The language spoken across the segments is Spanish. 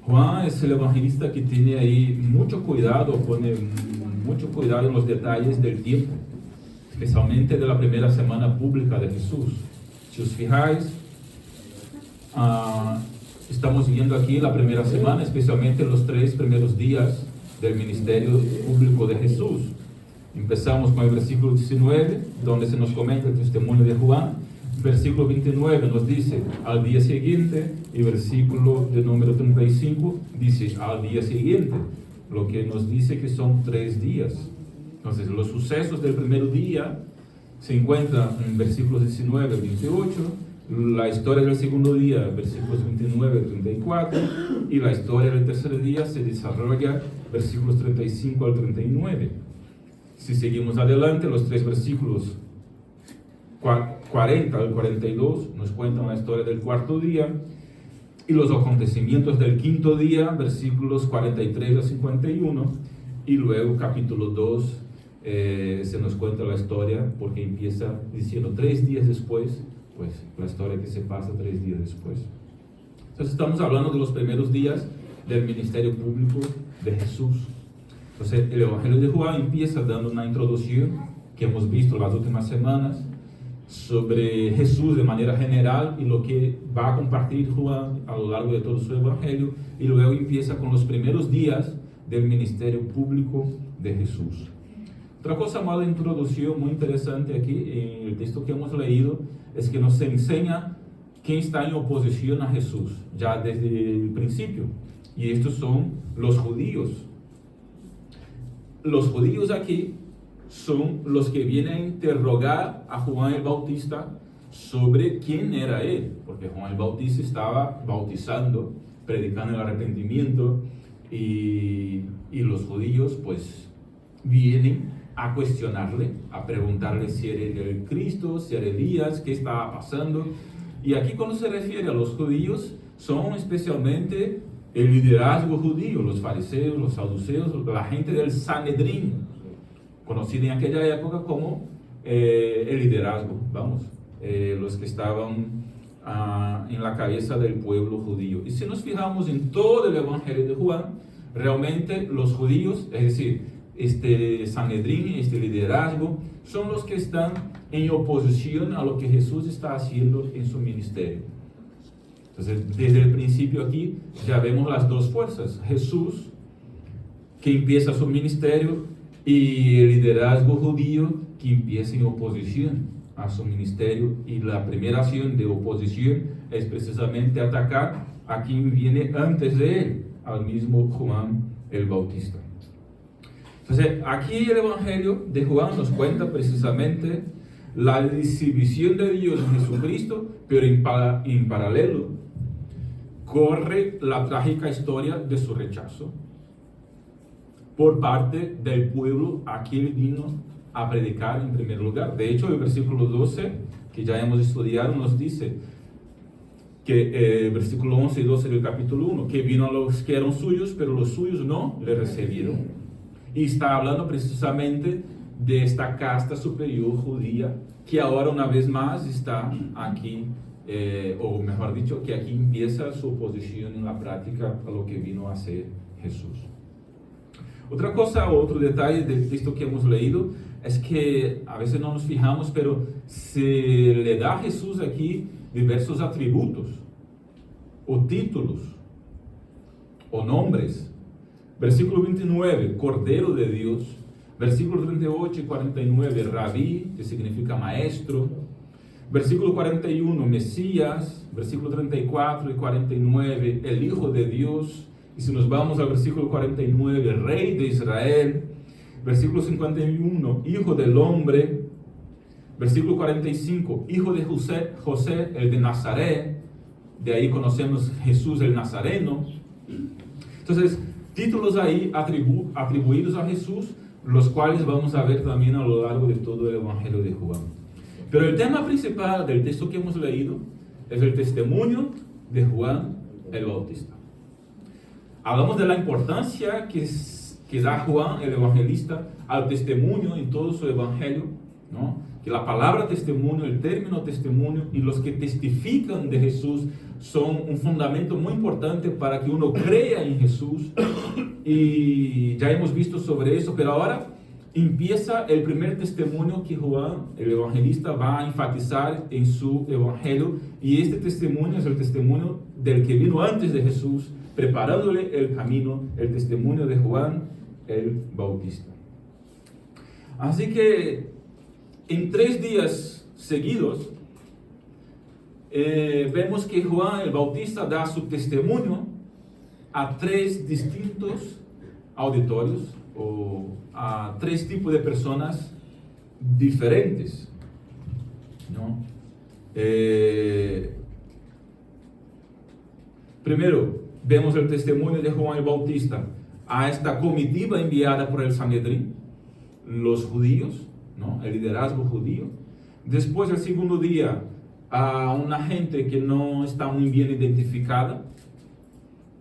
Juan es el evangelista que tiene ahí mucho cuidado, pone mucho cuidado en los detalles del tiempo, especialmente de la primera semana pública de Jesús. Si os fijáis, estamos viendo aquí la primera semana, especialmente los 3 primeros días del ministerio público de Jesús. Empezamos con el versículo 19, donde se nos comenta el testimonio de Juan. Versículo 29 nos dice al día siguiente, y versículo de número 35 dice al día siguiente, lo que nos dice que son 3 días. Entonces, los sucesos del primer día se encuentran en versículos 19 al 28, la historia del segundo día, versículos 29 al 34, y la historia del tercer día se desarrolla versículos 35 al 39. Si seguimos adelante, los 3 versículos 40 al 42 nos cuentan la historia del cuarto día y los acontecimientos del quinto día, versículos 43 a 51, y luego capítulo 2 se nos cuenta la historia, porque empieza diciendo 3 días después, pues la historia que se pasa 3 días después. Entonces estamos hablando de los primeros días del ministerio público de Jesús. Entonces el Evangelio de Juan empieza dando una introducción que hemos visto las últimas semanas sobre Jesús de manera general y lo que va a compartir Juan a lo largo de todo su Evangelio, y luego empieza con los primeros días del ministerio público de Jesús. Otra cosa más de introducción muy interesante aquí en el texto que hemos leído es que nos enseña quién está en oposición a Jesús ya desde el principio, y estos son los judíos. Los judíos aquí son los que vienen a interrogar a Juan el Bautista sobre quién era él, porque Juan el Bautista estaba bautizando, predicando el arrepentimiento, y los judíos pues vienen a cuestionarle, a preguntarle si era el Cristo, si era Elías, qué estaba pasando. Y aquí cuando se refiere a los judíos, son especialmente el liderazgo judío, los fariseos, los saduceos, la gente del Sanedrín, conocido en aquella época como el liderazgo, los que estaban en la cabeza del pueblo judío. Y si nos fijamos en todo el Evangelio de Juan, realmente los judíos, es decir, este Sanedrín, este liderazgo, son los que están en oposición a lo que Jesús está haciendo en su ministerio. Entonces, desde el principio aquí ya vemos las dos fuerzas: Jesús, que empieza su ministerio, y el liderazgo judío, que empieza en oposición a su ministerio. Y la primera acción de oposición es precisamente atacar a quien viene antes de él, al mismo Juan el Bautista. Entonces, aquí el Evangelio de Juan nos cuenta precisamente la exhibición de Dios en Jesucristo, pero en paralelo corre la trágica historia de su rechazo por parte del pueblo a quien él vino a predicar en primer lugar. De hecho, el versículo 12, que ya hemos estudiado, nos dice que el versículo 11 y 12 del capítulo 1, que vino a los que eran suyos, pero los suyos no le recibieron. Y está hablando precisamente de esta casta superior judía, que ahora una vez más está aquí, o mejor dicho, que aquí empieza su oposición en la práctica a lo que vino a hacer Jesús. Otra cosa, otro detalle del texto que hemos leído, es que a veces no nos fijamos, pero se le da a Jesús aquí diversos atributos, o títulos, o nombres. Versículo 29, Cordero de Dios. Versículo 38 y 49, Rabí, que significa maestro. Versículo 41, Mesías. Versículo 34 y 49, el Hijo de Dios. Y si nos vamos al versículo 49, Rey de Israel. Versículo 51, Hijo del Hombre. Versículo 45, Hijo de José, el de Nazaret. De ahí conocemos Jesús el Nazareno. Entonces, títulos ahí atribuidos a Jesús, los cuales vamos a ver también a lo largo de todo el Evangelio de Juan. Pero el tema principal del texto que hemos leído es el testimonio de Juan el Bautista. Hablamos de la importancia que da Juan el evangelista al testimonio en todo su evangelio, ¿no? que la palabra testimonio, el término testimonio y los que testifican de Jesús son un fundamento muy importante para que uno crea en Jesús, y ya hemos visto sobre eso, pero ahora empieza el primer testimonio que Juan, el evangelista, va a enfatizar en su evangelio, y este testimonio es el testimonio del que vino antes de Jesús, preparándole el camino, el testimonio de Juan el Bautista. Así que en 3 días seguidos vemos que Juan el Bautista da su testimonio a 3 distintos auditorios, o a 3 tipos de personas diferentes, ¿no? Primero, vemos el testimonio de Juan el Bautista a esta comitiva enviada por el Sanedrín, los judíos, ¿no? El liderazgo judío. Después, el segundo día, a una gente que no está muy bien identificada,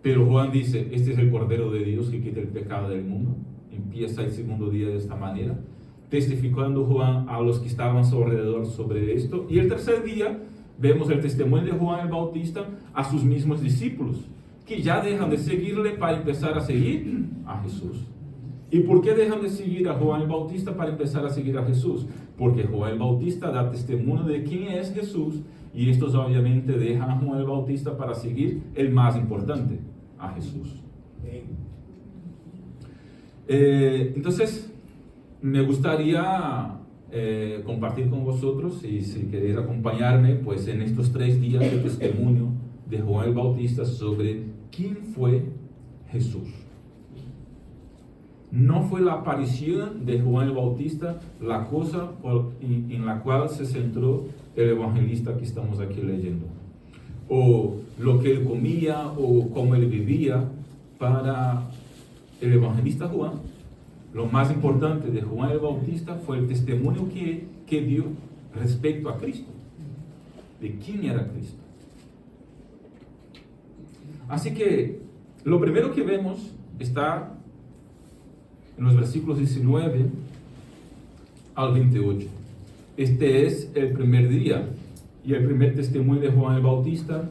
pero Juan dice: este es el Cordero de Dios que quita el pecado del mundo. Empieza el segundo día de esta manera, testificando Juan a los que estaban a su alrededor sobre esto. Y el tercer día vemos el testimonio de Juan el Bautista a sus mismos discípulos, que ya dejan de seguirle para empezar a seguir a Jesús. ¿Y por qué dejan de seguir a Juan el Bautista para empezar a seguir a Jesús? Porque Juan el Bautista da testimonio de quién es Jesús, y estos obviamente dejan a Juan el Bautista para seguir el más importante, a Jesús. Entonces, me gustaría compartir con vosotros, y si queréis acompañarme, pues en estos 3 días de testimonio de Juan el Bautista sobre quién fue Jesús. No fue la aparición de Juan el Bautista la cosa en la cual se centró el evangelista que estamos aquí leyendo, o lo que él comía, o cómo él vivía. Para el evangelista Juan, lo más importante de Juan el Bautista fue el testimonio que dio respecto a Cristo, de quién era Cristo. Así que lo primero que vemos está en los versículos 19 al 28. Este es el primer día y el primer testimonio de Juan el Bautista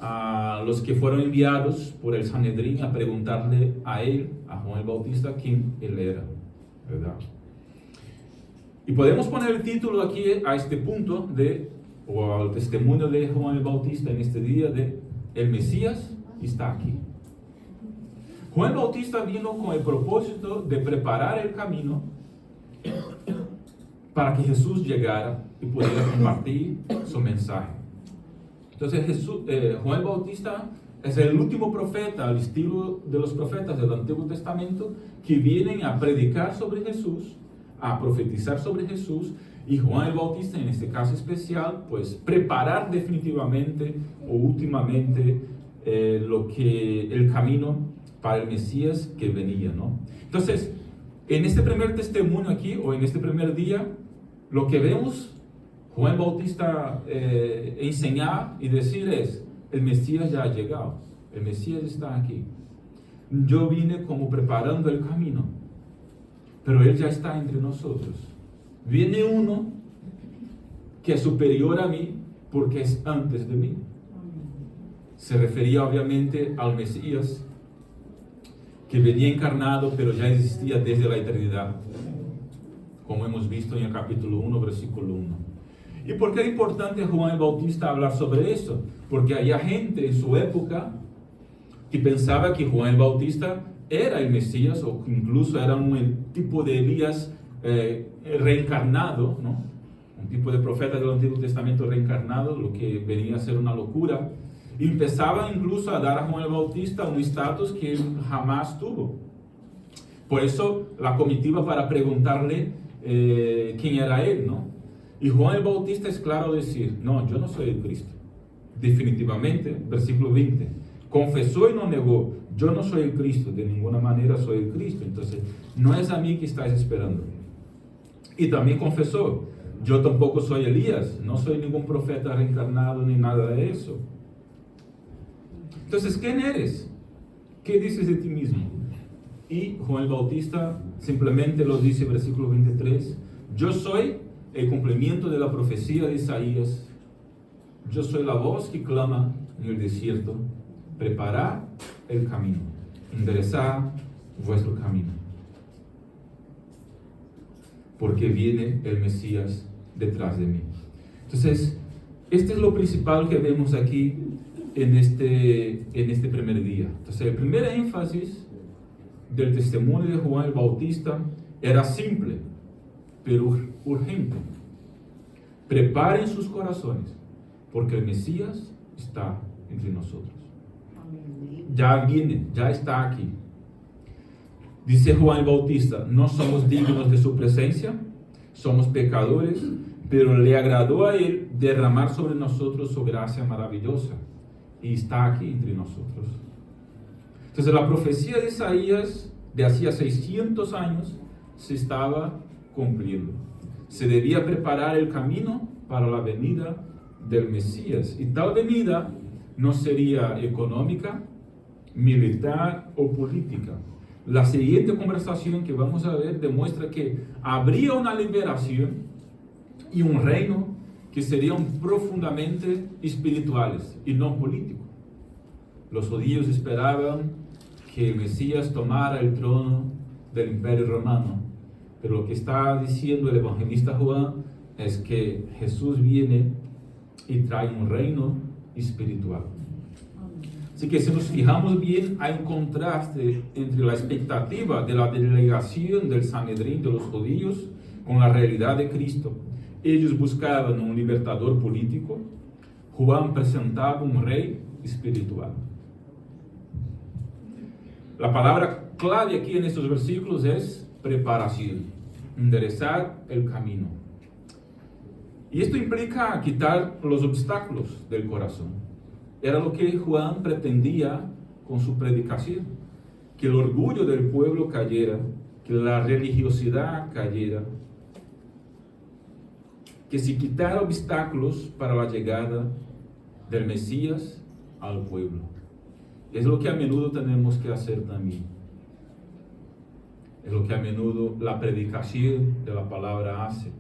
a los que fueron enviados por el Sanedrín a preguntarle a él, a Juan el Bautista, quién él era, ¿verdad? Y podemos poner el título aquí a este punto o al testimonio de Juan el Bautista en este día, de el Mesías está aquí. Juan el Bautista vino con el propósito de preparar el camino para que Jesús llegara y pudiera compartir su mensaje. Entonces Juan el Bautista es el último profeta, al estilo de los profetas del Antiguo Testamento, que vienen a predicar sobre Jesús, a profetizar sobre Jesús, y Juan el Bautista, en este caso especial, pues preparar definitivamente o últimamente el camino para el Mesías que venía, ¿no? Entonces, en este primer testimonio aquí, o en este primer día, lo que vemos Juan el Bautista enseñar y decir es: el Mesías ya ha llegado, el Mesías está aquí. Yo vine como preparando el camino, pero Él ya está entre nosotros. Viene uno que es superior a mí porque es antes de mí. Se refería obviamente al Mesías que venía encarnado, pero ya existía desde la eternidad, como hemos visto en el capítulo 1, versículo 1. ¿Y por qué es importante Juan el Bautista hablar sobre eso? Porque había gente en su época que pensaba que Juan el Bautista era el Mesías, o incluso era un tipo de Elías reencarnado, ¿no? Un tipo de profeta del Antiguo Testamento reencarnado, lo que venía a ser una locura. Y empezaban incluso a dar a Juan el Bautista un estatus que él jamás tuvo. Por eso la comitiva para preguntarle quién era él, ¿no? Y Juan el Bautista es claro decir: no, yo no soy el Cristo. Definitivamente, versículo 20, confesó y no negó: yo no soy el Cristo, de ninguna manera soy el Cristo. Entonces, no es a mí que estáis esperando. Y también confesó: yo tampoco soy Elías, no soy ningún profeta reencarnado ni nada de eso. Entonces, ¿quién eres? ¿Qué dices de ti mismo? Y Juan el Bautista simplemente lo dice, versículo 23, yo soy el cumplimiento de la profecía de Isaías. Yo soy la voz que clama en el desierto, preparad el camino, enderezad vuestro camino, porque viene el Mesías detrás de mí. Entonces, este es lo principal que vemos aquí en este primer día. Entonces, el primer énfasis del testimonio de Juan el Bautista era simple, pero urgente. Preparen sus corazones, porque el Mesías está entre nosotros. Ya viene, ya está aquí. Dice Juan el Bautista, no somos dignos de su presencia, somos pecadores, pero le agradó a él derramar sobre nosotros su gracia maravillosa, y está aquí entre nosotros. Entonces la profecía de Isaías de hacía 600 años se estaba cumpliendo. Se debía preparar el camino para la venida del Mesías, y tal venida no sería económica, militar o política. La siguiente conversación que vamos a ver demuestra que habría una liberación y un reino que serían profundamente espirituales y no políticos. Los judíos esperaban que el Mesías tomara el trono del Imperio Romano, pero lo que está diciendo el evangelista Juan es que Jesús viene y trae un reino espiritual. Así que si nos fijamos bien, hay un contraste entre la expectativa de la delegación del Sanedrín de los judíos con la realidad de Cristo. Ellos buscaban un libertador político, Juan presentaba un rey espiritual. La palabra clave aquí en estos versículos es preparación, enderezar el camino. Y esto implica quitar los obstáculos del corazón. Era lo que Juan pretendía con su predicación, que el orgullo del pueblo cayera, que la religiosidad cayera, que se quitara obstáculos para la llegada del Mesías al pueblo. Es lo que a menudo tenemos que hacer también. Es lo que a menudo la predicación de la palabra hace.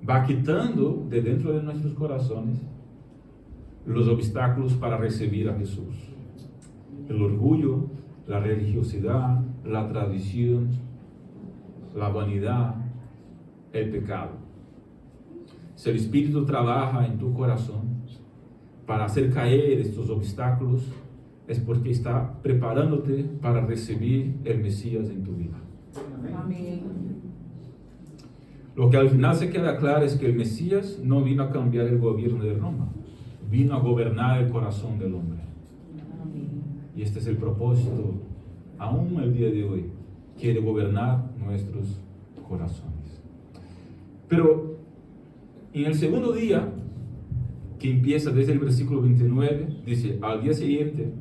Va quitando de dentro de nuestros corazones los obstáculos para recibir a Jesús. El orgullo, la religiosidad, la tradición, la vanidad, el pecado. Si el Espíritu trabaja en tu corazón para hacer caer estos obstáculos, es porque está preparándote para recibir el Mesías en tu vida. Amén. Lo que al final se queda claro es que el Mesías no vino a cambiar el gobierno de Roma, vino a gobernar el corazón del hombre. Amén. Y este es el propósito, aún el día de hoy, quiere gobernar nuestros corazones. Pero en el segundo día, que empieza desde el versículo 29, dice, al día siguiente,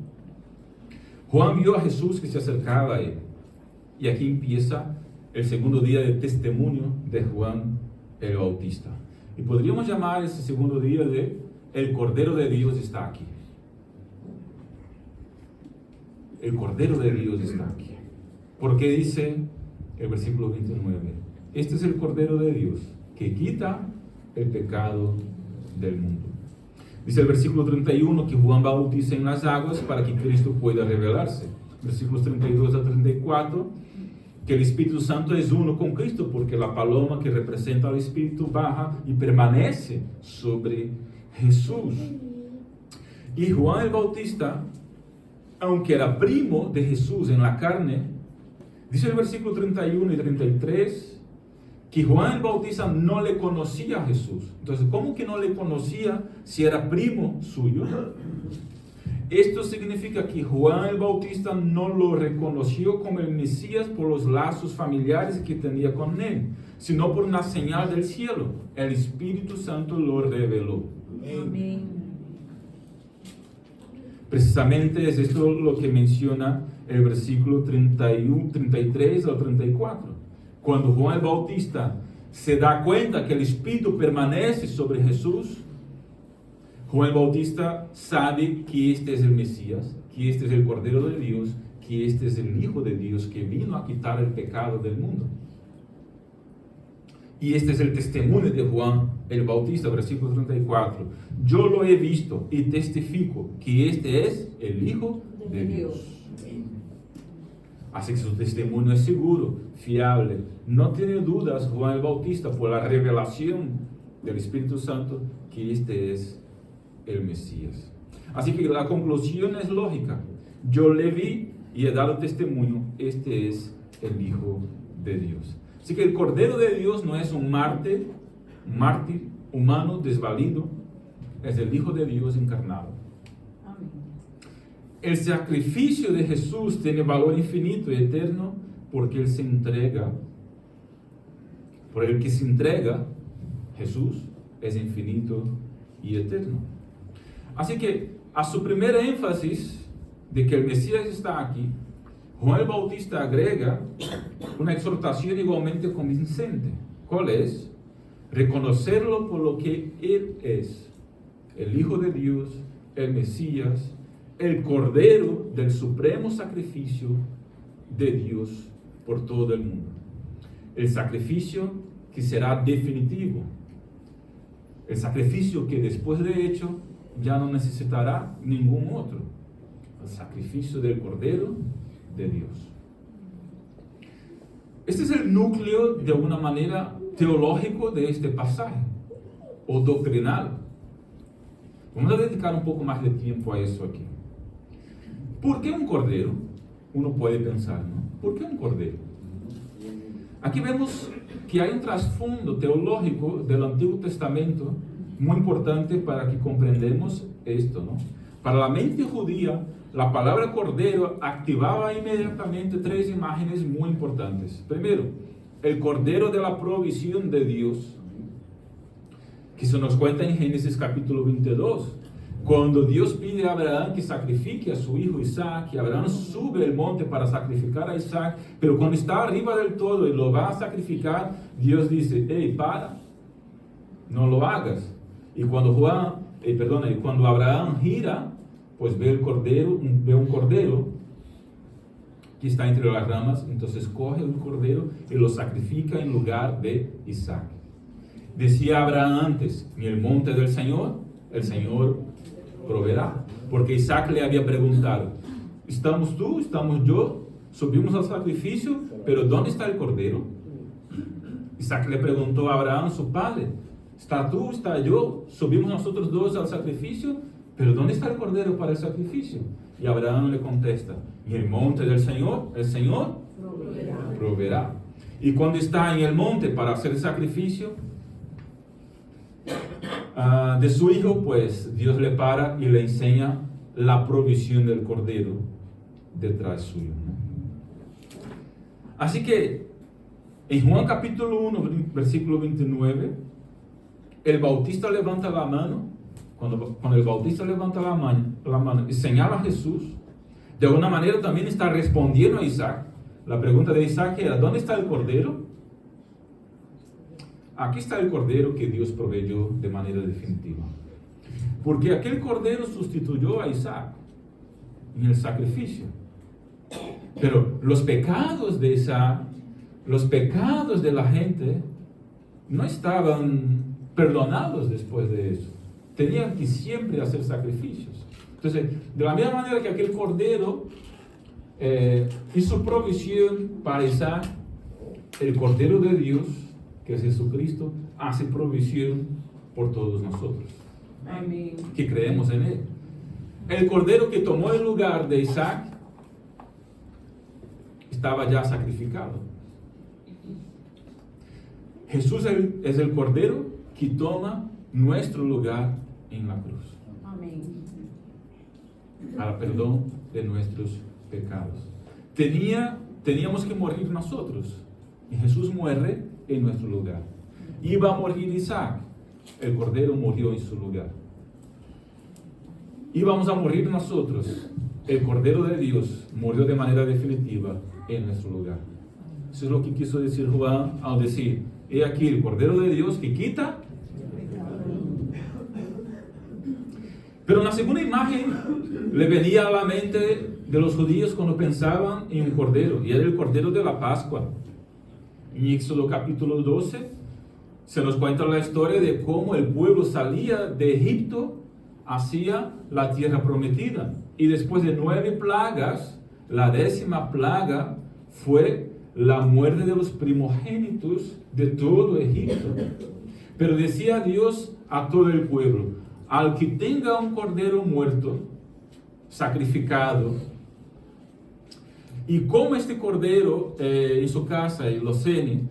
Juan vio a Jesús que se acercaba a él. Y aquí empieza el segundo día de testimonio de Juan el Bautista. Y podríamos llamar ese segundo día de el Cordero de Dios está aquí. El Cordero de Dios está aquí. Porque dice el versículo 29, este es el Cordero de Dios que quita el pecado del mundo. Dice el versículo 31 que Juan bautiza en las aguas para que Cristo pueda revelarse. Versículos 32 a 34, que el Espíritu Santo es uno con Cristo, porque la paloma que representa al Espíritu baja y permanece sobre Jesús. Y Juan el Bautista, aunque era primo de Jesús en la carne, dice el versículo 31 y 33, que Juan el Bautista no le conocía a Jesús. Entonces, ¿cómo que no le conocía si era primo suyo? Esto significa que Juan el Bautista no lo reconoció como el Mesías por los lazos familiares que tenía con él, sino por una señal del cielo. El Espíritu Santo lo reveló. Amén. Precisamente es esto lo que menciona el versículo 31, 33 al 34. Cuando Juan el Bautista se da cuenta que el Espíritu permanece sobre Jesús, Juan el Bautista sabe que este es el Mesías, que este es el Cordero de Dios, que este es el Hijo de Dios que vino a quitar el pecado del mundo. Y este es el testimonio de Juan el Bautista, versículo 34. Yo lo he visto y testifico que este es el Hijo de Dios. Así que su testimonio es seguro, fiable. No tiene dudas Juan el Bautista, por la revelación del Espíritu Santo, que este es el Mesías. Así que la conclusión es lógica. Yo le vi y he dado testimonio, este es el Hijo de Dios. Así que el Cordero de Dios no es un mártir humano desvalido, es el Hijo de Dios encarnado. Amém. El sacrificio de Jesús tiene valor infinito y eterno porque Él se entrega. Por el que se entrega, Jesús es infinito y eterno. Así que a su primer énfasis de que el Mesías está aquí, Juan el Bautista agrega una exhortación igualmente convincente. ¿Cuál es? Reconocerlo por lo que Él es, el Hijo de Dios, el Mesías, el Cordero del supremo sacrificio de Dios por todo el mundo. El sacrificio que será definitivo. El sacrificio que después de hecho ya no necesitará ningún otro. El sacrificio del Cordero de Dios. Este es el núcleo, de alguna manera, teológico de este pasaje, o doctrinal. Vamos a dedicar un poco más de tiempo a eso aquí. ¿Por qué un cordero? Uno puede pensar, ¿no? ¿Por qué un cordero? Aquí vemos que hay un trasfondo teológico del Antiguo Testamento muy importante para que comprendamos esto, ¿no? Para la mente judía, la palabra cordero activaba inmediatamente tres imágenes muy importantes. Primero, el cordero de la provisión de Dios, que se nos cuenta en Génesis capítulo 22. Cuando Dios pide a Abraham que sacrifique a su hijo Isaac, y Abraham sube el monte para sacrificar a Isaac, pero cuando está arriba del todo y lo va a sacrificar, Dios dice, hey, para, no lo hagas. Y cuando cuando Abraham gira, pues ve un cordero que está entre las ramas, entonces coge un cordero y lo sacrifica en lugar de Isaac. Decía Abraham antes, en el monte del Señor, el Señor proveerá. Porque Isaac le había preguntado, ¿estamos tú, estamos yo? Subimos al sacrificio, pero ¿dónde está el cordero? Isaac le preguntó a Abraham, su padre, ¿está tú, está yo? Subimos nosotros dos al sacrificio, pero ¿dónde está el cordero para el sacrificio? Y Abraham le contesta, en el monte del Señor, el Señor proveerá. Y cuando está en el monte para hacer el sacrificio de su hijo, pues Dios le para y le enseña la provisión del cordero detrás suyo, ¿no? Así que en Juan capítulo 1, versículo 29, el Bautista levanta la mano. Cuando el Bautista levanta la mano y señala a Jesús, de alguna manera también está respondiendo a Isaac. La pregunta de Isaac era, ¿dónde está el cordero? Aquí está el cordero que Dios proveyó de manera definitiva. Porque aquel cordero sustituyó a Isaac en el sacrificio. Pero los pecados de Isaac, los pecados de la gente, no estaban perdonados después de eso. Tenían que siempre hacer sacrificios. Entonces, de la misma manera que aquel cordero hizo provisión para Isaac, el Cordero de Dios, que es Jesucristo, hace provisión por todos nosotros. Amém. Que creemos en Él. El Cordero que tomó el lugar de Isaac estaba ya sacrificado. Jesús es el Cordero que toma nuestro lugar en la cruz. Amém. Para perdón de nuestros pecados. Teníamos que morir nosotros. Y Jesús muere en nuestro lugar. Iba a morir Isaac. El Cordero murió en su lugar. Íbamos a morir nosotros. El Cordero de Dios murió de manera definitiva en nuestro lugar. Eso es lo que quiso decir Juan al decir, he aquí el Cordero de Dios que quita. Pero la segunda imagen le venía a la mente de los judíos cuando pensaban en un cordero, y era el Cordero de la Pascua. En Éxodo capítulo 12, se nos cuenta la historia de cómo el pueblo salía de Egipto hacia la tierra prometida. Y después de 9 plagas, la 10ª plaga fue la muerte de los primogénitos de todo Egipto. Pero decía Dios a todo el pueblo: al que tenga un cordero muerto, sacrificado, y coma este cordero en su casa y lo cene,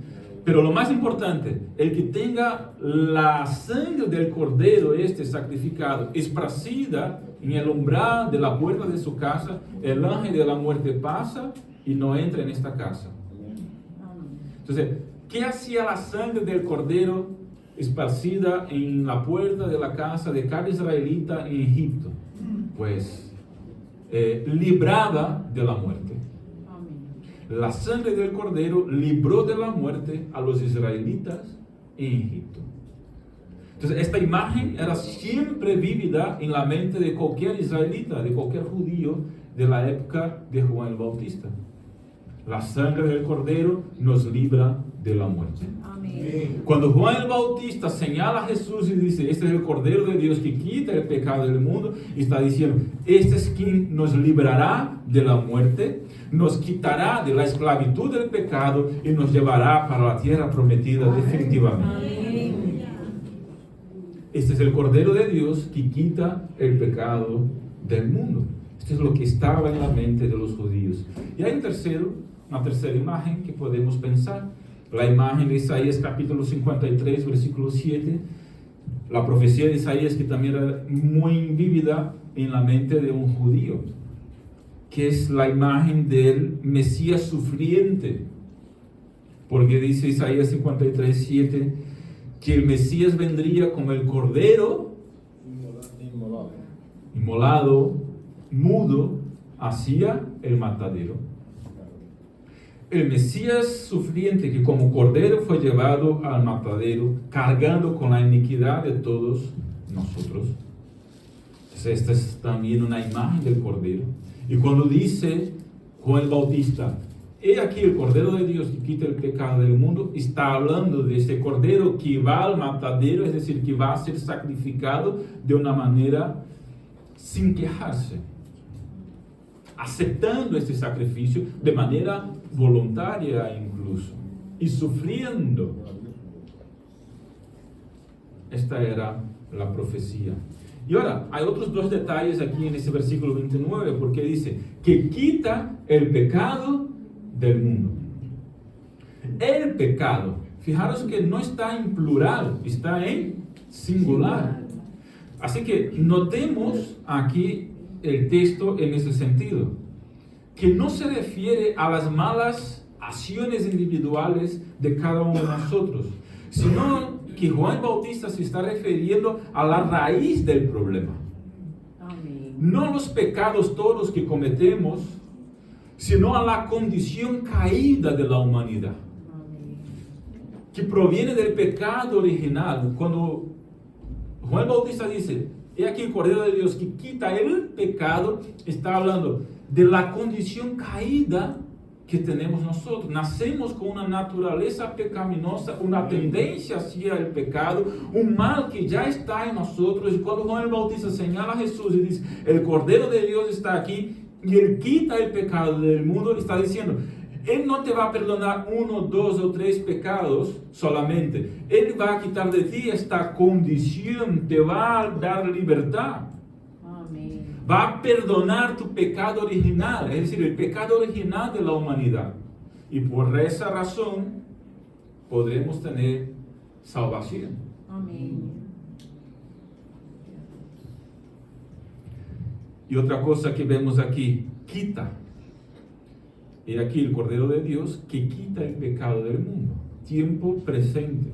pero lo más importante, el que tenga la sangre del cordero sacrificado esparcida en el umbral de la puerta de su casa, el ángel de la muerte pasa y no entra en esta casa. Entonces, ¿qué hacía la sangre del cordero esparcida en la puerta de la casa de cada israelita en Egipto? Pues libraba de la muerte. La sangre del cordero libró de la muerte a los israelitas en Egipto. Entonces, esta imagen era siempre vívida en la mente de cualquier israelita, de cualquier judío de la época de Juan el Bautista. La sangre del cordero nos libra de la muerte. Amén. Cuando Juan el Bautista señala a Jesús y dice: este es el Cordero de Dios que quita el pecado del mundo, está diciendo: este es quien nos librará de la muerte, nos quitará de la esclavitud del pecado y nos llevará para la tierra prometida definitivamente. Amén. Este es el Cordero de Dios que quita el pecado del mundo. Esto es lo que estaba en la mente de los judíos. Y hay una tercera imagen que podemos pensar. La imagen de Isaías capítulo 53, versículo 7. La profecía de Isaías, que también era muy vívida en la mente de un judío, que es la imagen del Mesías sufriente. Porque dice Isaías 53, 7, que el Mesías vendría como el cordero inmolado, mudo, hacia el matadero. El Mesías sufriente que como cordero fue llevado al matadero, cargando con la iniquidad de todos nosotros. Entonces, esta es también una imagen del cordero. Y cuando dice Juan el Bautista: he aquí el Cordero de Dios que quita el pecado del mundo, está hablando de este cordero que va al matadero, es decir, que va a ser sacrificado de una manera sin quejarse, aceptando este sacrificio de manera voluntaria incluso, y sufriendo. Esta era la profecía. Y ahora, hay otros 2 detalles aquí en ese versículo 29, porque dice que quita el pecado del mundo. El pecado, fijaros que no está en plural, está en singular. Así que notemos aquí el texto en ese sentido, que no se refiere a las malas acciones individuales de cada uno de nosotros, sino que Juan Bautista se está refiriendo a la raíz del problema. Amén. No los pecados todos que cometemos, sino a la condición caída de la humanidad, Amén. que proviene del pecado original. Cuando Juan Bautista dice: he aquí el Cordero de Dios que quita el pecado, está hablando de la condición caída que tenemos nosotros. Nacemos con una naturaleza pecaminosa, una tendencia hacia el pecado, un mal que ya está en nosotros. Y cuando Juan el Bautista señala a Jesús y dice: el Cordero de Dios está aquí y Él quita el pecado del mundo, está diciendo: Él no te va a perdonar 1, 2 o 3 pecados solamente. Él va a quitar de ti esta condición, te va a dar libertad. Amén. Va a perdonar tu pecado original, es decir, el pecado original de la humanidad. Y por esa razón podremos tener salvación. Amén. Y otra cosa que vemos aquí, quita. Y aquí el Cordero de Dios que quita el pecado del mundo. Tiempo presente.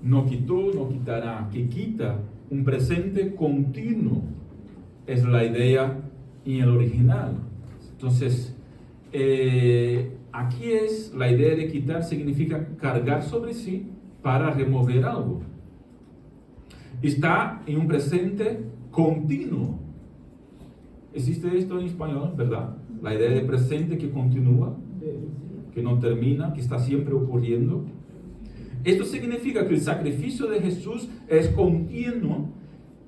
No quitó, no quitará. Que quita un presente continuo. Es la idea en el original. Entonces, aquí es la idea de quitar, significa cargar sobre sí para remover algo. Está en un presente continuo. Existe esto en español, ¿verdad? La idea de presente que continúa. que no termina, que está siempre ocurriendo. Esto significa que el sacrificio de Jesús es continuo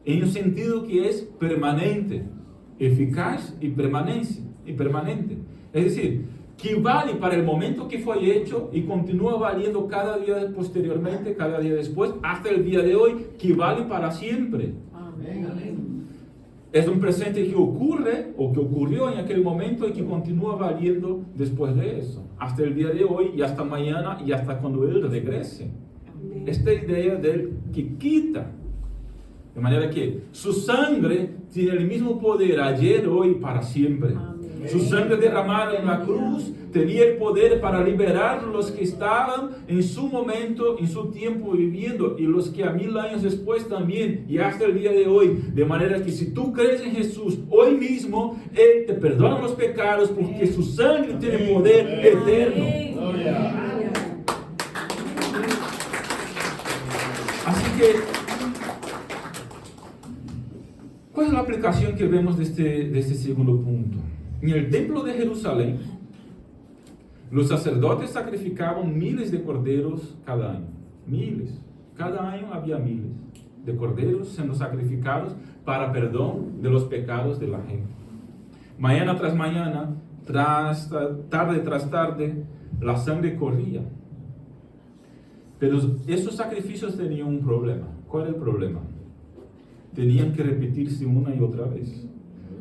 en un sentido que es permanente, eficaz y permanente. Es decir, que vale para el momento que fue hecho y continúa valiendo cada día posteriormente, cada día después, hasta el día de hoy, que vale para siempre. Amén. Es un presente que ocurre o que ocurrió en aquel momento y que continúa valiendo después de eso, hasta el día de hoy y hasta mañana y hasta cuando Él regrese. Esta idea del que quita, de manera que su sangre tiene el mismo poder ayer, hoy y para siempre. Amén. Su sangre derramada en la cruz tenía el poder para liberar a los que estaban en su momento, en su tiempo viviendo, y los que a 1000 años después también, y hasta el día de hoy. De manera que si tú crees en Jesús hoy mismo, Él te perdona los pecados porque su sangre tiene poder eterno. Así que, ¿cuál es la aplicación que vemos de este segundo punto? En el templo de Jerusalén, los sacerdotes sacrificaban miles de corderos cada año. Miles. Cada año había miles de corderos siendo sacrificados para perdón de los pecados de la gente. Mañana tras mañana, tarde tras tarde, la sangre corría. Pero esos sacrificios tenían un problema. ¿Cuál era el problema? Tenían que repetirse una y otra vez.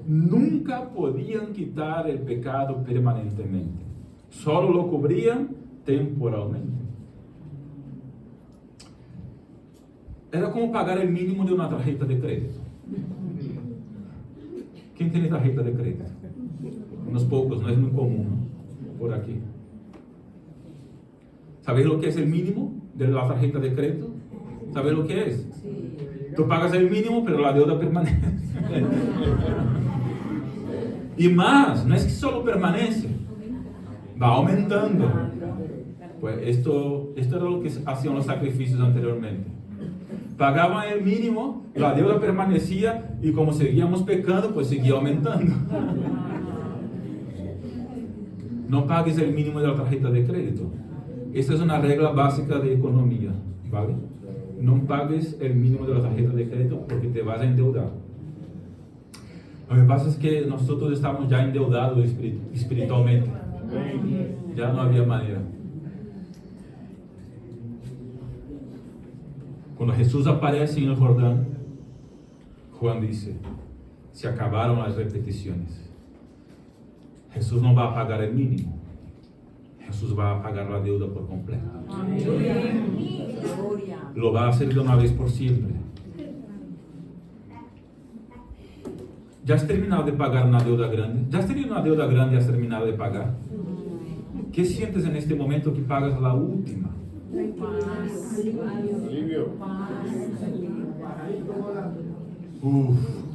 Nunca podían quitar el pecado permanentemente. Solo lo cubrían temporalmente. Era como pagar el mínimo de una tarjeta de crédito. ¿Quién tiene tarjeta de crédito? Unos pocos, no es muy común, ¿no? Por aquí. ¿Sabéis lo que es el mínimo de la tarjeta de crédito? ¿Sabéis lo que es? Tú pagas el mínimo, pero la deuda permanece. Y más, no es que solo permanece, va aumentando. Pues esto era lo que hacían los sacrificios anteriormente. Pagaban el mínimo, la deuda permanecía y como seguíamos pecando, pues seguía aumentando. No pagues el mínimo de la tarjeta de crédito. Esa es una regla básica de economía, ¿vale? No pagues el mínimo de la tarjeta de crédito porque te vas a endeudar. Lo que pasa es que nosotros estamos ya endeudados espiritualmente. Ya no había manera. Cuando Jesús aparece en el Jordán, Juan dice, se acabaron las repeticiones. Jesús no va a pagar el mínimo. Jesús va a pagar la deuda por completo. Lo va a hacer de una vez por siempre. ¿Ya has terminado de pagar una deuda grande? ¿Ya has tenido una deuda grande y has terminado de pagar? ¿Qué sientes en este momento que pagas la última? Alivio.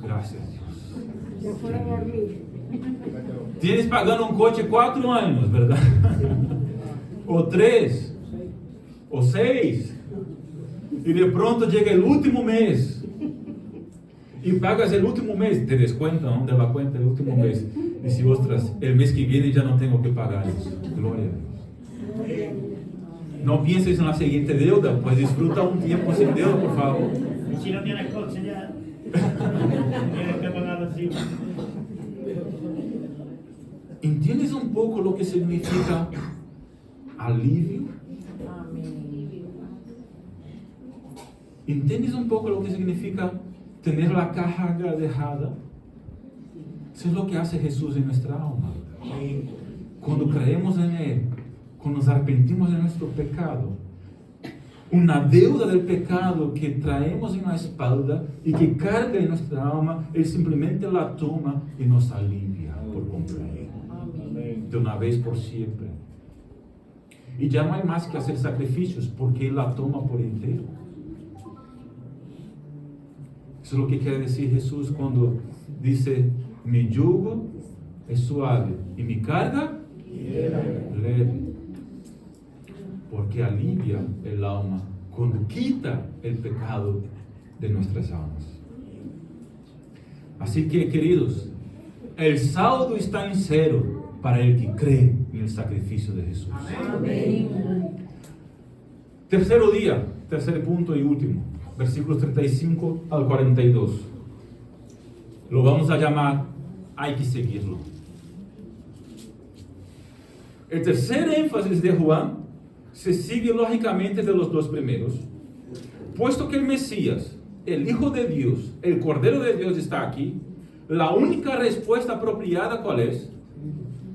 Gracias Dios. Tienes pagando un coche 4 años, ¿verdad? O 3, o 6. Y de pronto llega el último mes. Y pagas el último mes, te descuentan de la cuenta el último mes. Y si, ostras, el mes que viene ya no tengo que pagar eso. Gloria a Dios. No pienses en la siguiente deuda, pues disfruta un tiempo sin deuda, por favor. Y si no tienes coche ya, tienes que pagarlo encima. ¿Entiendes un poco lo que significa alivio? ¿Entiendes un poco lo que significa tener la carga dejada? Eso es lo que hace Jesús en nuestra alma. Cuando creemos en Él, cuando nos arrepentimos de nuestro pecado, una deuda del pecado que traemos en la espalda y que carga en nuestra alma, Él simplemente la toma y nos alivia por completo, de una vez por siempre. Y ya no hay más que hacer sacrificios porque Él la toma por entero. Eso es lo que quiere decir Jesús cuando dice, mi yugo es suave y mi carga leve. Porque alivia el alma cuando quita el pecado de nuestras almas. Así que, queridos, el saldo está en 0. para el que cree en el sacrificio de Jesús. Amén. Tercer día, tercer punto y último, versículos 35 al 42. Lo vamos a llamar, hay que seguirlo. El tercer énfasis de Juan se sigue lógicamente de los dos primeros. Puesto que el Mesías, el Hijo de Dios, el Cordero de Dios está aquí, la única respuesta apropiada, ¿cuál es?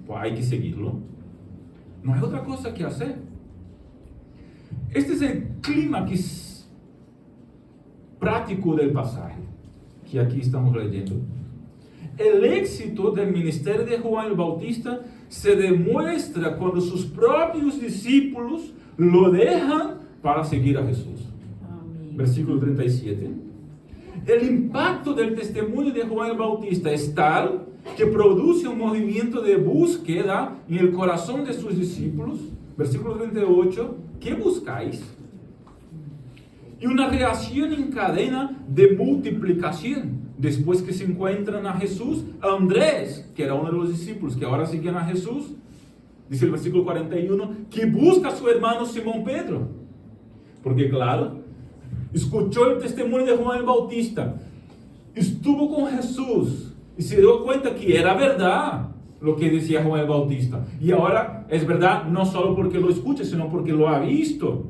Pues hay que seguirlo. No hay otra cosa que hacer. Este es el clímax práctico del pasaje que aquí estamos leyendo. El éxito del ministerio de Juan el Bautista se demuestra cuando sus propios discípulos lo dejan para seguir a Jesús. Amén. Versículo 37. El impacto del testimonio de Juan el Bautista es tal que produce un movimiento de búsqueda en el corazón de sus discípulos. Versículo 38. ¿Qué buscáis? Y una reacción en cadena de multiplicación. Después que se encuentran a Jesús, Andrés, que era uno de los discípulos que ahora siguen a Jesús, dice el versículo 41, que busca a su hermano Simón Pedro. Porque claro, escuchó el testimonio de Juan el Bautista, estuvo con Jesús y se dio cuenta que era verdad lo que decía Juan el Bautista. Y ahora es verdad no solo porque lo escucha, sino porque lo ha visto.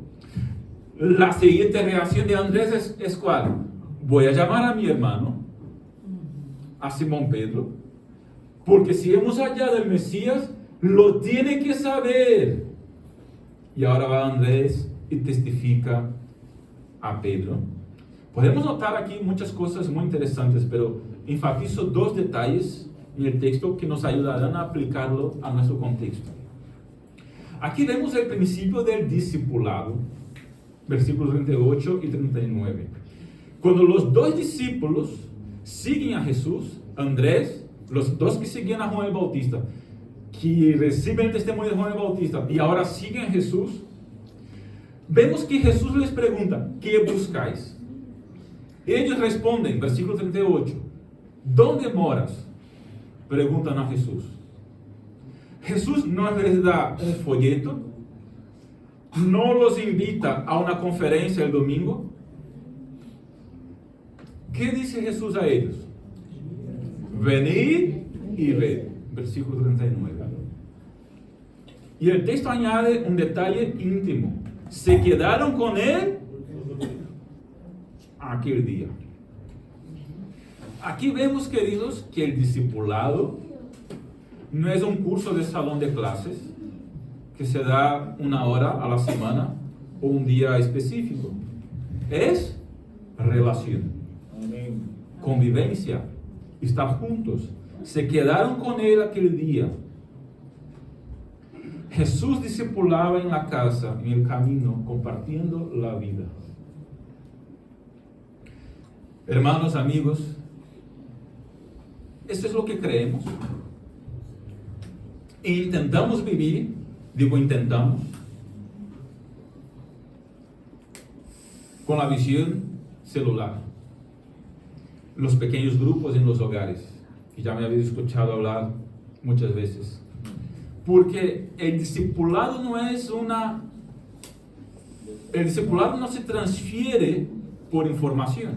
La siguiente reacción de Andrés es ¿cuál? Voy a llamar a mi hermano, a Simón Pedro, porque si hemos hallado el Mesías, lo tiene que saber. Y ahora va Andrés y testifica a Pedro. Podemos notar aquí muchas cosas muy interesantes, pero enfatizo dos detalles en el texto que nos ayudarán a aplicarlo a nuestro contexto. Aquí vemos el principio del discipulado, versículos 38 y 39. Cuando los dos discípulos siguen a Jesús, Andrés, los dos que seguían a Juan el Bautista, que reciben el testimonio de Juan el Bautista y ahora siguen a Jesús, vemos que Jesús les pregunta, ¿qué buscáis? Ellos responden, versículo 38, ¿dónde moras? Preguntan a Jesús. Jesús no les da un folleto, no los invita a una conferencia el domingo. ¿Qué dice Jesús a ellos? Venid y ved. Versículo 39. Y el texto añade un detalle íntimo. Se quedaron con él aquel día. Aquí vemos, queridos, que el discipulado no es un curso de salón de clases que se da 1 hora a la semana o un día específico. Es relación. Convivencia, estar juntos. Se quedaron con él aquel día. Jesús discipulaba en la casa, en el camino, compartiendo la vida. Hermanos, amigos, esto es lo que creemos. E intentamos vivir, digo intentamos, con la visión celular. Los pequeños grupos en los hogares, que ya me habéis escuchado hablar muchas veces. Porque el discipulado no se transfiere por información.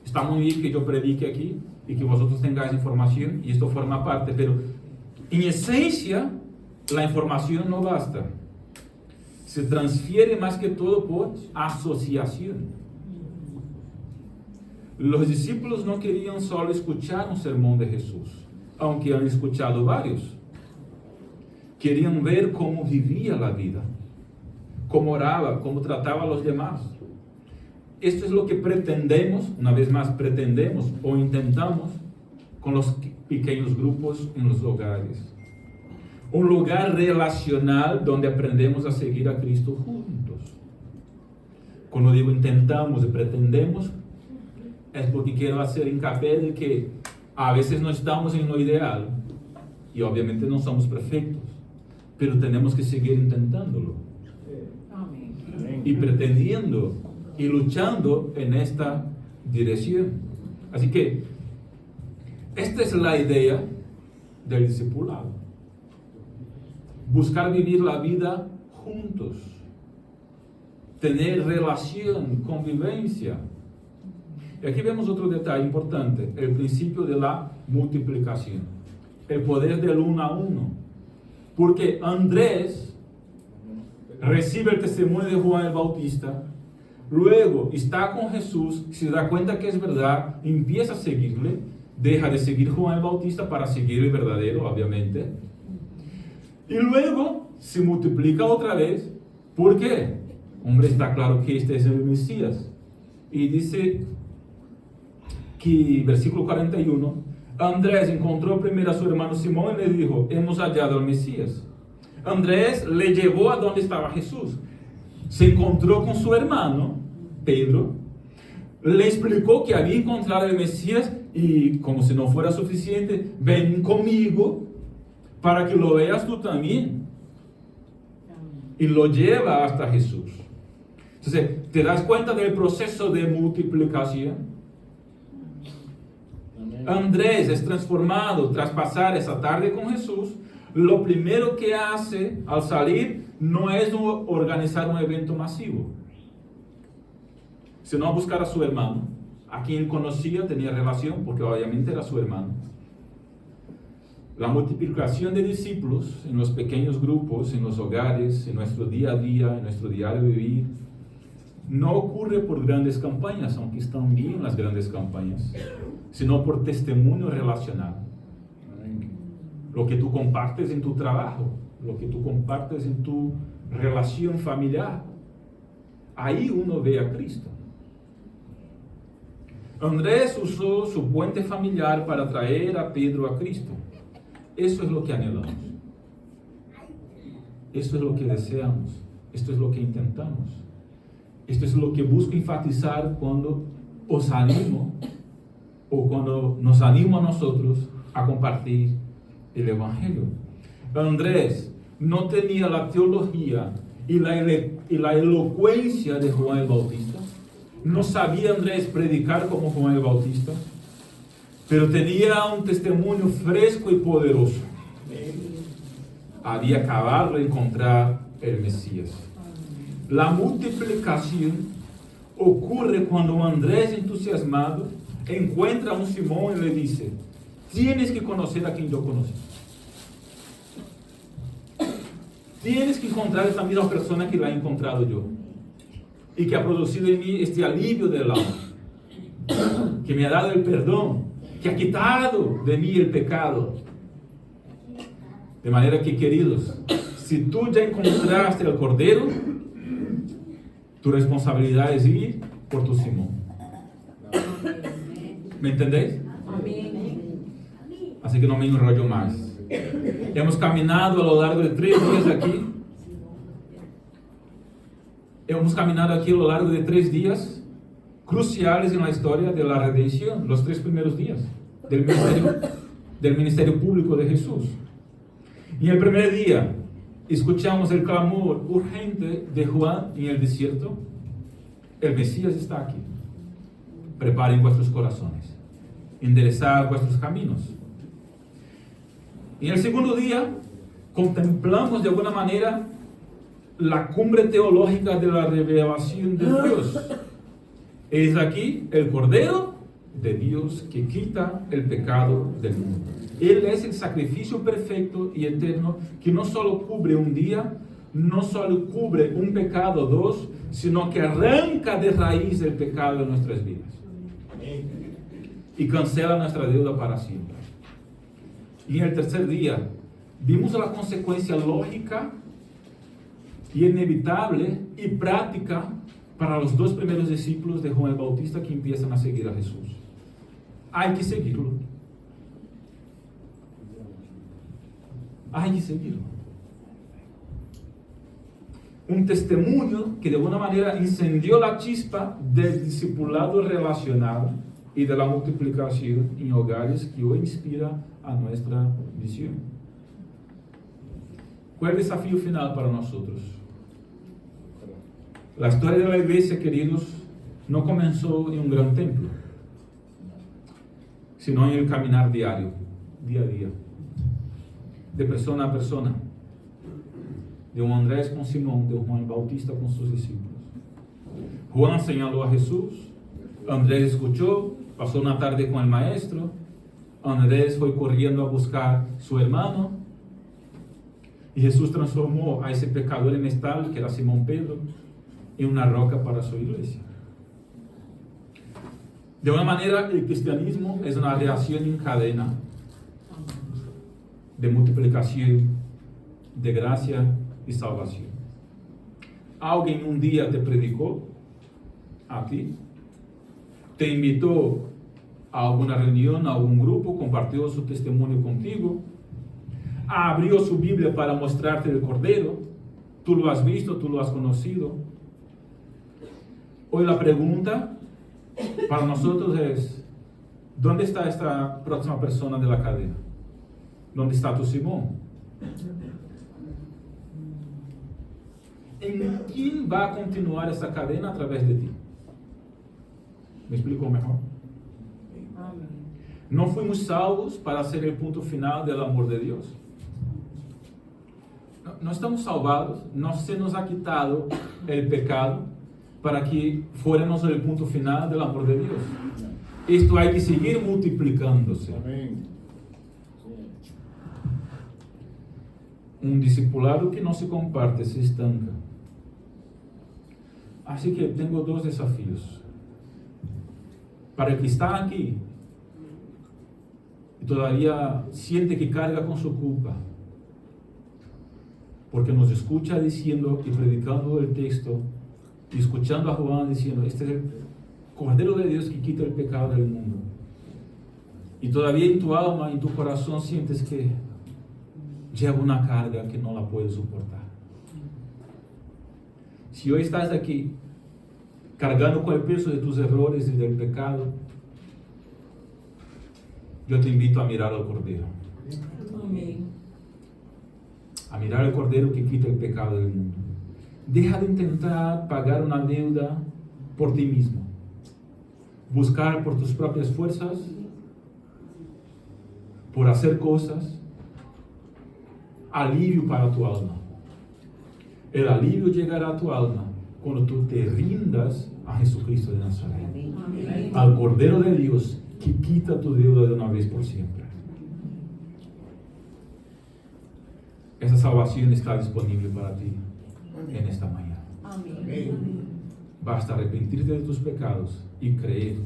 Está muy bien que yo predique aquí y que vosotros tengáis información y esto forma parte, pero en esencia la información no basta. Se transfiere más que todo por asociación. Los discípulos no querían solo escuchar un sermón de Jesús, aunque han escuchado varios. Querían ver cómo vivía la vida, cómo oraba, cómo trataba a los demás. Esto es lo que pretendemos, una vez más pretendemos o intentamos con los pequeños grupos en los hogares. Un lugar relacional donde aprendemos a seguir a Cristo juntos. Cuando digo intentamos y pretendemos, es porque quiero hacer hincapié de que a veces no estamos en lo ideal y obviamente no somos perfectos, pero tenemos que seguir intentándolo. Amén. Y pretendiendo y luchando en esta dirección. Así que esta es la idea del discipulado. buscar vivir la vida juntos, tener relación, convivencia. Y aquí vemos otro detalle importante, el principio de la multiplicación, el poder del uno a uno. Porque Andrés recibe el testimonio de Juan el Bautista, luego está con Jesús, se da cuenta que es verdad, empieza a seguirle, deja de seguir Juan el Bautista para seguir el verdadero, obviamente. Y luego se multiplica otra vez. ¿Por qué? Hombre, está claro que este es el Mesías. Y dice que, versículo 41, Andrés encontró primero a su hermano Simón y le dijo, hemos hallado al Mesías. Andrés le llevó a donde estaba Jesús. Se encontró con su hermano, Pedro, le explicó que había encontrado al Mesías y, como si no fuera suficiente, ven conmigo para que lo veas tú también. Y lo lleva hasta Jesús. Entonces, ¿te das cuenta del proceso de multiplicación? Andrés es transformado tras pasar esa tarde con Jesús. Lo primero que hace al salir no es organizar un evento masivo, sino buscar a su hermano, a quien conocía, tenía relación, porque obviamente era su hermano. La multiplicación de discípulos en los pequeños grupos, en los hogares, en nuestro día a día, en nuestro diario vivir, no ocurre por grandes campañas, aunque están bien las grandes campañas, sino por testimonio relacional. Lo que tú compartes en tu trabajo, lo que tú compartes en tu relación familiar, ahí uno ve a Cristo. Andrés usó su puente familiar para traer a Pedro a Cristo. Eso es lo que anhelamos. Eso es lo que deseamos. Esto es lo que intentamos. Esto es lo que busco enfatizar cuando os animo o cuando nos animo a nosotros a compartir el Evangelio. Andrés no tenía la teología y la elocuencia de Juan el Bautista. No sabía Andrés predicar como Juan el Bautista, pero tenía un testimonio fresco y poderoso. Había acabado de encontrar el Mesías. La multiplicación ocurre cuando Andrés, entusiasmado, encuentra a un Simón y le dice, tienes que conocer a quien yo conocí. Tienes que encontrar esta misma persona que la he encontrado yo. Y que ha producido en mí este alivio del alma. Que me ha dado el perdón. Que ha quitado de mí el pecado. De manera que, queridos, si tú ya encontraste al Cordero, tu responsabilidad es ir por tu Simón. ¿Me entendéis? Así que no me enrollo más. Hemos caminado a lo largo de 3 días aquí. Hemos caminado aquí a lo largo de 3 días cruciales en la historia de la redención, los 3 primeros días del ministerio público de Jesús. Y el primer día escuchamos el clamor urgente de Juan en el desierto. El Mesías está aquí. Preparen vuestros corazones, enderezad vuestros caminos. Y en el segundo día contemplamos de alguna manera la cumbre teológica de la revelación de Dios. Es aquí el Cordero de Dios que quita el pecado del mundo. Él es el sacrificio perfecto y eterno que no solo cubre un día, no solo cubre un pecado, 2, sino que arranca de raíz el pecado de nuestras vidas y cancela nuestra deuda para siempre. Y en el tercer día vimos la consecuencia lógica y inevitable y práctica para los 2 primeros discípulos de Juan el Bautista que empiezan a seguir a Jesús. Hay que seguirlo. Hay que seguirlo. Un testimonio que de alguna manera incendió la chispa del discipulado relacional y de la multiplicación en hogares que hoy inspira a nuestra misión. ¿Cuál es el desafío final para nosotros? La historia de la iglesia, queridos, no comenzó en un gran templo, sino en el caminar diario, día a día, de persona a persona, de un Andrés con Simón, de un Juan el Bautista con sus discípulos. Juan señaló a Jesús, Andrés escuchó, pasó una tarde con el maestro, Andrés fue corriendo a buscar su hermano, y Jesús transformó a ese pecador en estal, que era Simón Pedro, en una roca para su iglesia. De una manera, el cristianismo es una reacción en cadena de multiplicación, de gracia y salvación. Alguien un día te predicó a ti, te invitó a alguna reunión, a algún grupo, compartió su testimonio contigo, abrió su Biblia para mostrarte el Cordero, tú lo has visto, tú lo has conocido. Hoy la pregunta para nosotros es, ¿dónde está esta próxima persona de la cadena? ¿Dónde está tu Simón? ¿En quién va a continuar esta cadena a través de ti? ¿Me explico mejor? Amén. No fuimos salvos para ser el punto final del amor de Dios. No estamos salvados, no se nos ha quitado el pecado para que fuéramos el punto final del amor de Dios. Esto hay que seguir multiplicándose. Amén. Un discipulado que no se comparte se estanca. Así que tengo dos desafíos. Para el que está aquí y todavía siente que carga con su culpa, porque nos escucha diciendo y predicando el texto y escuchando a Juan diciendo, este es el Cordero de Dios que quita el pecado del mundo, y todavía en tu alma, en tu corazón sientes que lleva una carga que no la puedes soportar. Si hoy estás aquí cargando con el peso de tus errores y del pecado, yo te invito a mirar al Cordero. Amén. A mirar al Cordero que quita el pecado del mundo. Deja de intentar pagar una deuda por ti mismo. Buscar por tus propias fuerzas, por hacer cosas, alivio para tu alma. El alivio llegará a tu alma cuando tú te rindas a Jesucristo de Nazaret, Amén. al Cordero de Dios que quita tu deuda de una vez por siempre. Esa salvación está disponible para ti en esta mañana. Amén. Basta arrepentirte de tus pecados y creer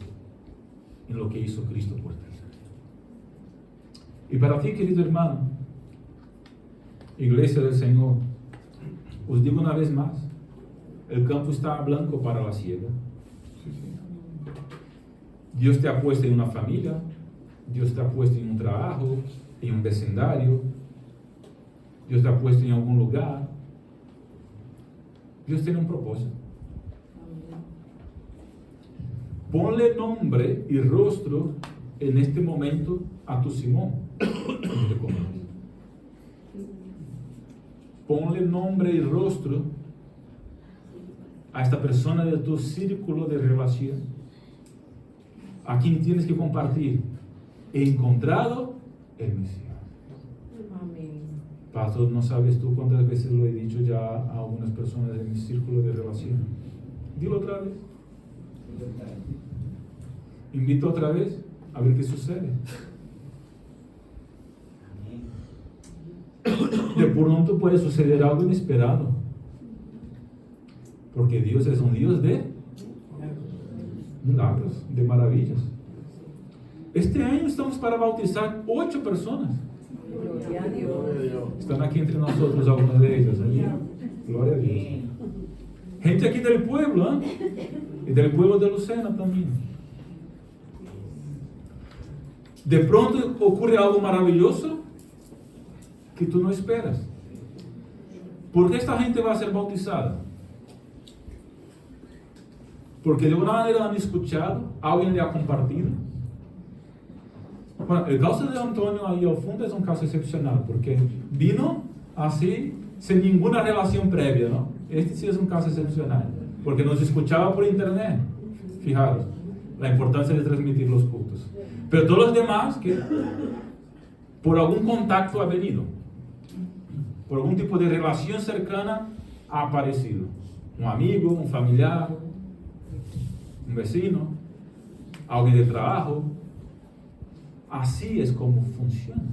en lo que hizo Cristo por ti. Y para ti, querido hermano, Iglesia del Señor, os digo una vez más, el campo está blanco para la siega. Dios te ha puesto en una familia, Dios te ha puesto en un trabajo, en un vecindario, Dios te ha puesto en algún lugar. Dios tiene un propósito. Ponle nombre y rostro en este momento a tu Simón. Ponle nombre y rostro a esta persona de tu círculo de relación, a quien tienes que compartir. He encontrado el Mesías. Amén. Pastor, no sabes tú cuántas veces lo he dicho ya a algunas personas de mi círculo de relación. Dilo otra vez. Invito otra vez a ver qué sucede. De pronto puede suceder algo inesperado, porque Dios es un Dios de milagros, de maravillas. Este año estamos para bautizar 8 personas. Gloria a Dios. Están aquí entre nosotros algunas de ellas. ¿Eh? Gloria a Dios. Gente aquí del pueblo, ¿eh? Y del pueblo de Lucena también. De pronto ocurre algo maravilloso que tú no esperas. ¿Por qué esta gente va a ser bautizada? Porque de una manera han escuchado, alguien le ha compartido. Bueno, el caso de Antonio ahí al fondo es un caso excepcional, porque vino así, sin ninguna relación previa, ¿no? Este sí es un caso excepcional, porque nos escuchaba por internet. Fijaros, la importancia de transmitir los cultos. Pero todos los demás que por algún contacto ha venido. por algún tipo de relación cercana, ha aparecido. Un amigo, un familiar, un vecino, alguien de trabajo. Así es como funciona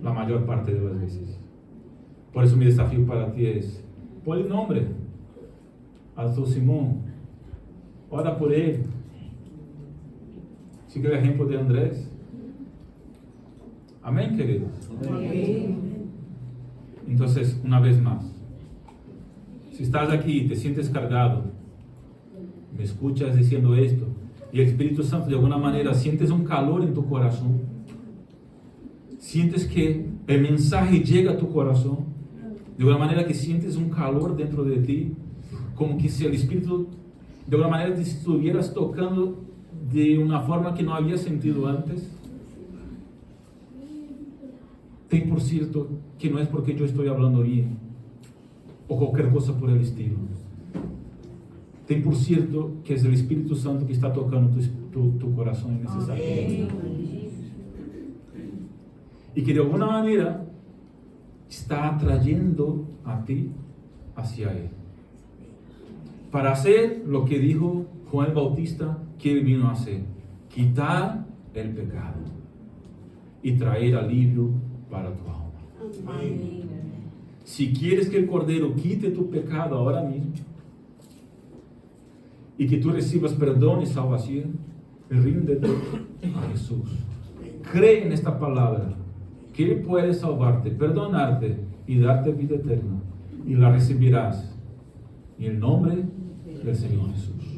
la mayor parte de las veces. Por eso mi desafío para ti es: ponle nombre a tu Simón, ora por él, sigue el ejemplo de Andrés. Amén, queridos. Entonces, una vez más, si estás aquí y te sientes cargado, me escuchas diciendo esto, y el Espíritu Santo de alguna manera sientes un calor en tu corazón, sientes que el mensaje llega a tu corazón, de alguna manera que sientes un calor dentro de ti, como que si el Espíritu de alguna manera te estuvieras tocando de una forma que no habías sentido antes. Ten por cierto que no es porque yo estoy hablando bien o cualquier cosa por el estilo. Ten por cierto que es el Espíritu Santo que está tocando tu corazón en ese sentido. Y que de alguna manera está atrayendo a ti hacia Él. Para hacer lo que dijo Juan el Bautista que Él vino a hacer: quitar el pecado y traer alivio para tu alma. Amén. Si quieres que el Cordero quite tu pecado ahora mismo y que tú recibas perdón y salvación, ríndete a Jesús. Cree en esta palabra, que Él puede salvarte, perdonarte y darte vida eterna, y la recibirás en el nombre del Señor Jesús.